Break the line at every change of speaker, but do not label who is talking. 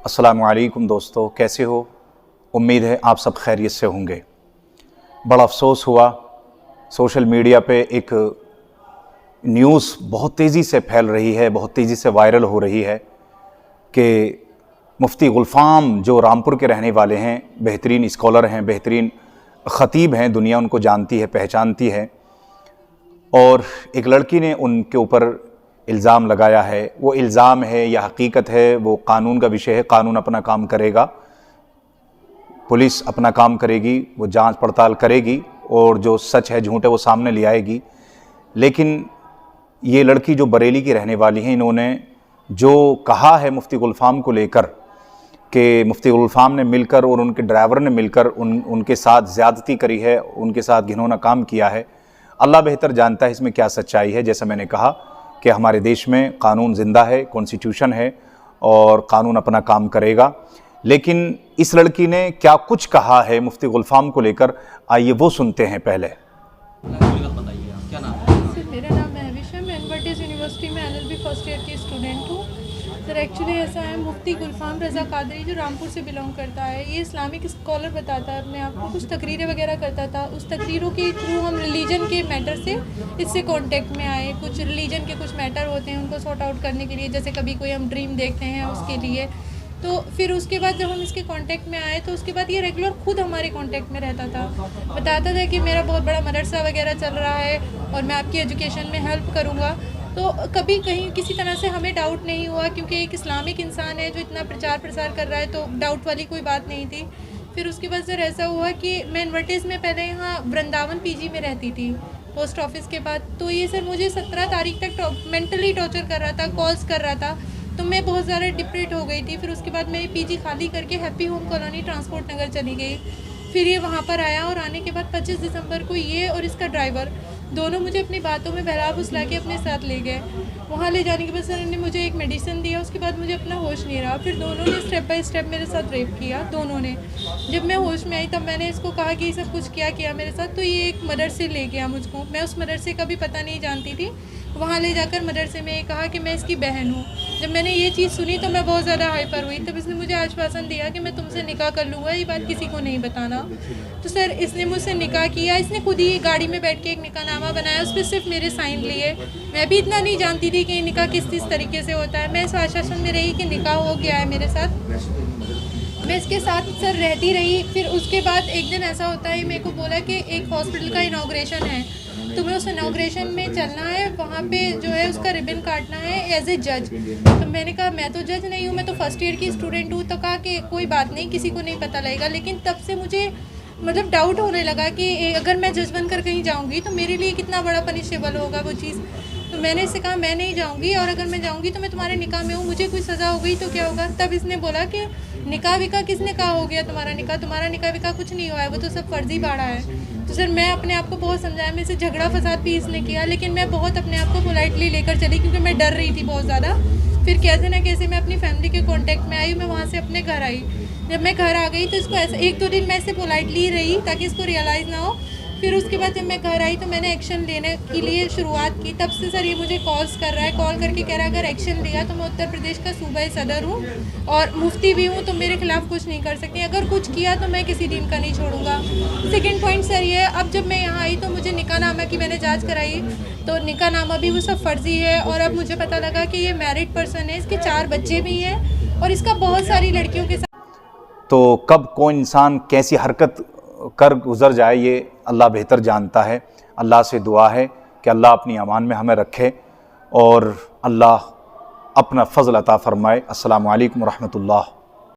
अस्सलामु अलैकुम दोस्तों, कैसे हो? उम्मीद है आप सब खैरियत से होंगे। बड़ा अफसोस हुआ, सोशल मीडिया पे एक न्यूज़ बहुत तेज़ी से फैल रही है, बहुत तेज़ी से वायरल हो रही है कि मुफ्ती गुलफ़ाम जो रामपुर के रहने वाले हैं, बेहतरीन स्कॉलर हैं, बेहतरीन ख़तीब हैं, दुनिया उनको जानती है, पहचानती है, और एक लड़की ने उनके ऊपर इल्ज़ाम लगाया है। वो इल्ज़ाम है या हकीकत है, वो कानून का विषय है। कानून अपना काम करेगा, पुलिस अपना काम करेगी, वो जांच पड़ताल करेगी और जो सच है झूठ है वो सामने ले आएगी। लेकिन ये लड़की जो बरेली की रहने वाली हैं, इन्होंने जो कहा है मुफ्ती गुलफ़ाम को लेकर कि मुफ्ती गुलफ़ाम ने मिलकर और उनके ड्राइवर ने मिलकर उनके साथ ज़्यादती करी है, उनके साथ घिनौना काम किया है। अल्लाह बेहतर जानता है इसमें क्या सच्चाई है। जैसा मैंने कहा कि हमारे देश में कानून ज़िंदा है, कॉन्स्टिट्यूशन है और कानून अपना काम करेगा। लेकिन इस लड़की ने क्या कुछ कहा है मुफ्ती गुलफ़ाम को लेकर, आइए वो सुनते हैं। पहले
क्या नाम है? सर मेरा नाम महविश है, मैं एडवर्टाइज यूनिवर्सिटी में एलएलबी फर्स्ट ईयर की स्टूडेंट हूँ। सर एक्चुअली ऐसा है, मुफ्ती गुलफ़ाम रज़ा कादरी जो रामपुर से बिलोंग करता है, ये इस्लामिक स्कॉलर बताता है अपने आप को, कुछ तकरीरें वगैरह करता था। उस तकरीरों के थ्रू हम रिलीजन के मैटर से इससे कांटेक्ट में आए। कुछ रिलीजन के कुछ मैटर होते हैं उनको सॉर्ट आउट करने के लिए, जैसे कभी कोई हम ड्रीम देखते हैं उसके लिए। तो फिर उसके बाद जब हम इसके कांटेक्ट में आए तो उसके बाद ये रेगुलर खुद हमारे कांटेक्ट में रहता था, बताता था कि मेरा बहुत बड़ा मदरसा वगैरह चल रहा है और मैं आपकी एजुकेशन में हेल्प करूँगा। तो कभी कहीं किसी तरह से हमें डाउट नहीं हुआ, क्योंकि एक इस्लामिक इंसान है जो इतना प्रचार प्रसार कर रहा है, तो डाउट वाली कोई बात नहीं थी। फिर उसके बाद सर ऐसा हुआ कि मैं एडवर्टाइज में पहले यहाँ वृंदावन पीजी में रहती थी पोस्ट ऑफिस के बाद। तो ये सर मुझे 17 तारीख तक मेंटली टॉर्चर कर रहा था, कॉल्स कर रहा था, तो मैं बहुत ज़्यादा डिप्रेट हो गई थी। फिर उसके बाद मैं पीजी खाली करके हैप्पी होम कॉलोनी ट्रांसपोर्ट नगर चली गई। फिर ये वहाँ पर आया और आने के बाद 25 दिसंबर को ये और इसका ड्राइवर दोनों मुझे अपनी बातों में बहला फुसला के अपने साथ ले गए। वहाँ ले जाने के बाद सर ने मुझे एक मेडिसिन दिया, उसके बाद मुझे अपना होश नहीं रहा। फिर दोनों ने स्टेप बाय स्टेप मेरे साथ रेप किया, दोनों ने। जब मैं होश में आई तब मैंने इसको कहा कि ये सब कुछ क्या किया मेरे साथ, तो ये एक मदरसे ले गया मुझको। मैं उस मदरसे का भी पता नहीं जानती थी। वहाँ ले जाकर मदरसे में ये कहा कि मैं इसकी बहन हूँ। जब मैंने ये चीज़ सुनी तो मैं बहुत ज़्यादा हाइपर हुई। तब इसने मुझे आश्वासन दिया कि मैं तुमसे निकाह कर लूँगा, ये बात किसी को नहीं बताना। तो सर इसने मुझसे निकाह किया, इसने खुद ही गाड़ी में बैठ के एक निकाहनामा बनाया, उस पर सिर्फ मेरे साइन लिए। मैं भी इतना नहीं जानती थी कि निकाह किस तरीके से होता है। मैं इस आश्वासन में रही कि निकाह हो गया है मेरे साथ। मैं इसके साथ सर रहती रही। फिर उसके बाद एक दिन ऐसा होता है, मेरे को बोला कि एक हॉस्पिटल का इनाग्रेशन है, तुम्हें उस इनाग्रेशन में चलना है, वहाँ पे जो है उसका रिबन काटना है एज ए जज। तो मैंने कहा मैं तो जज नहीं हूँ, मैं तो फर्स्ट ईयर की स्टूडेंट हूँ। तो कहा कि कोई बात नहीं, किसी को नहीं पता लगेगा। लेकिन तब से मुझे मतलब डाउट होने लगा कि अगर मैं जज बनकर कहीं जाऊँगी तो मेरे लिए कितना बड़ा पनिशेबल होगा वो चीज़। तो मैंने इससे कहा मैं नहीं जाऊँगी, और अगर मैं जाऊँगी तो मैं तुम्हारे निकाह में हूँ, मुझे कोई सज़ा हो गई तो क्या होगा। तब इसने बोला कि निकाह विकाह किसने कहा हो गया तुम्हारा निकाह विकाह कुछ नहीं हुआ है, वो तो सब फर्जी बाड़ा है। तो सर मैं अपने आप को बहुत समझाया, मेरे से झगड़ा फसाद भी इसने किया, लेकिन मैं बहुत अपने आप को पोलाइटली लेकर चली, क्योंकि मैं डर रही थी बहुत ज़्यादा। फिर कैसे ना कैसे मैं अपनी फैमिली के कांटेक्ट में आई, मैं वहाँ से अपने घर आई। जब मैं घर आ गई तो इसको ऐसे 1-2 दिन मैं इससे पोलाइटली रही ताकि इसको रियलाइज़ ना हो। फिर उसके बाद जब मैं घर आई तो मैंने एक्शन लेने के लिए शुरुआत की। तब से सर ये मुझे कॉल्स कर रहा है, कॉल करके कह रहा है अगर एक्शन लिया तो मैं उत्तर प्रदेश का सूबाई सदर हूँ और मुफ्ती भी हूँ, तो मेरे खिलाफ कुछ नहीं कर सकती, अगर कुछ किया तो मैं किसी दिन का नहीं छोड़ूंगा। सेकंड पॉइंट सर ये है, अब जब मैं यहाँ आई तो मुझे निकाहनामा की मैंने जाँच कराई, तो निकाहनामा भी वो सब फर्जी है। और अब मुझे पता लगा कि ये मैरिड पर्सन है, इसके 4 बच्चे भी हैं और इसका बहुत सारी लड़कियों के साथ।
तो कब कौन इंसान कैसी हरकत कर गुज़र जाए ये अल्लाह बेहतर जानता है। अल्लाह से दुआ है कि अल्लाह अपनी अमान में हमें रखे और अल्लाह अपना फ़ज़ल अता फ़रमाए। अस्सलामु अलैकुम व रहमतुल्लाह।